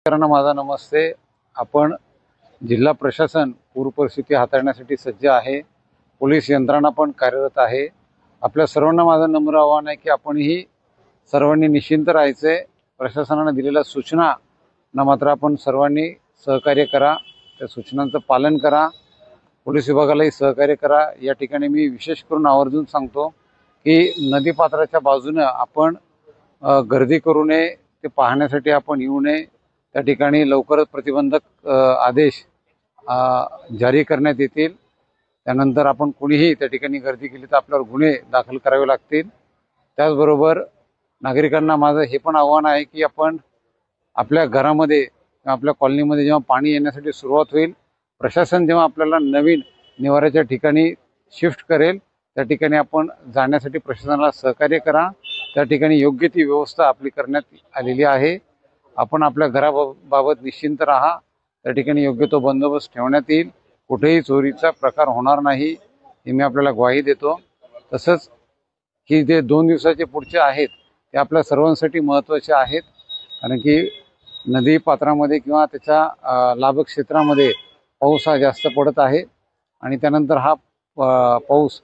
मित्रांनो, माझा नमस्ते। आपण जिल्हा प्रशासन पूर परिस्थिती हाताळण्यासाठी सज्ज आहे। पोलीस यंत्रणा पण कार्यरत आहे। आपल्या सर्वांना माझं नम्र आवाहन आहे की आपणही सर्वांनी निश्चिंत राहायचे। प्रशासनाने दिलेल्या सूचना ना मात्र आपण सर्वांनी सहकार्य करा, त्या सूचनांचं पालन करा, पोलीस विभागालाही सहकार्य करा। या ठिकाणी मी विशेष करून आवर्जून सांगतो की नदीपात्राच्या बाजूने आपण गर्दी करू नये, ते पाहण्यासाठी आपण येऊ नये। त्या ठिकाणी लवकरच प्रतिबंधक आदेश जारी करण्यात येतील। त्यानंतर आपण कुणीही त्या ठिकाणी गर्दी केली तर आपल्यावर गुन्हे दाखल करावे लागतील। त्याचबरोबर नागरिकांना माझं हे पण आव्हान आहे की आपण आपल्या घरामध्ये किंवा आपल्या कॉलनीमध्ये जेव्हा पाणी येण्यासाठी सुरुवात होईल, प्रशासन जेव्हा आपल्याला नवीन निवाऱ्याच्या ठिकाणी शिफ्ट करेल त्या ठिकाणी आपण जाण्यासाठी प्रशासनाला सहकार्य करा। त्या ठिकाणी योग्य ती व्यवस्था आपली करण्यात आलेली आहे। आपण आपल्या घराबाबत निश्चिंत राहा, त्या ठिकाणी योग्य तो बंदोबस्त ठेवण्यात येईल। कुठेही चोरीचा प्रकार होणार नाही हे मी आपल्याला ग्वाही देतो। तसंच की जे 2 दिवसाचे पुढचे आहेत ते आपल्या सर्वांसाठी महत्त्वाचे आहेत, कारण की नदी पात्रामध्ये किंवा त्याच्या लाभक क्षेत्रामध्ये पाऊस हा जास्त पडत आहे आणि त्यानंतर हा पाऊस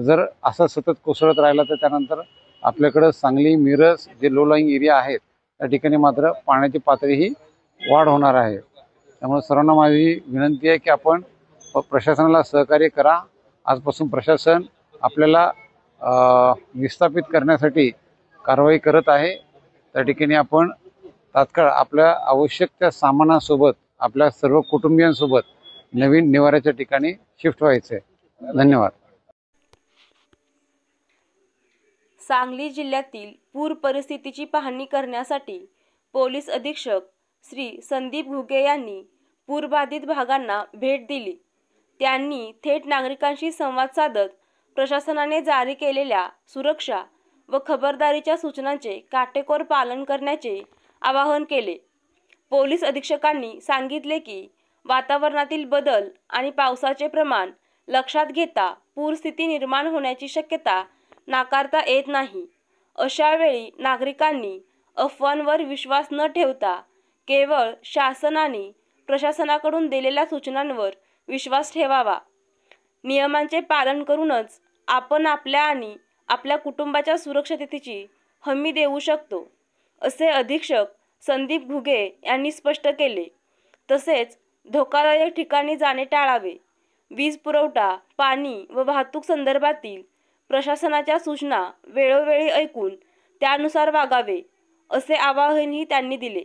जर असा सतत कोसळत राहिला तर त्यानंतर आपल्याकडे सांगली, मिरज जे लो लाईंग एरिया आहेत त्या ठिकाणी मात्र पाण्याची पातळी ही वाढ होणार आहे। त्यामुळे सर्वांना माझी विनंती आहे की आपण प्रशासनाला सहकार्य करा। आजपासून प्रशासन आपल्याला विस्थापित करण्यासाठी कारवाई करत आहे। त्या ठिकाणी आपण तात्काळ आपल्या आवश्यक त्या सामानासोबत आपल्या सर्व कुटुंबियांसोबत नवीन निवाऱ्याच्या ठिकाणी शिफ्ट व्हायचे। धन्यवाद। सांगली जिल्ह्यातील पूर परिस्थितीची पाहणी करण्यासाठी पोलीस अधीक्षक श्री संदीप घुगे यांनी पूरबाधित भागांना भेट दिली। त्यांनी थेट नागरिकांशी संवाद साधत प्रशासनाने जारी केलेल्या सुरक्षा व खबरदारीच्या सूचनांचे काटेकोर पालन करण्याचे आवाहन केले। पोलीस अधीक्षकांनी सांगितले की वातावरणातील बदल आणि पावसाचे प्रमाण लक्षात घेता पूरस्थिती निर्माण होण्याची शक्यता नाकारता येत नाही। अशा वेळी नागरिकांनी अफवांवर विश्वास न ठेवता केवळ शासन आणि प्रशासनाकडून दिलेल्या सूचनांवर विश्वास ठेवावा। नियमांचे पालन करूनच आपण आपल्या आणि आपल्या कुटुंबाच्या सुरक्षिततेची हमी देऊ शकतो, असे अधीक्षक संदीप घुगे यांनी स्पष्ट केले। तसेच धोकादायक ठिकाणी जाणे टाळावे, वीज पुरवठा, पाणी व वाहतूक संदर्भातील प्रशासनाच्या सूचना वेळोवेळी ऐकून त्यानुसार वागावे, असे आवाहनही त्यांनी दिले।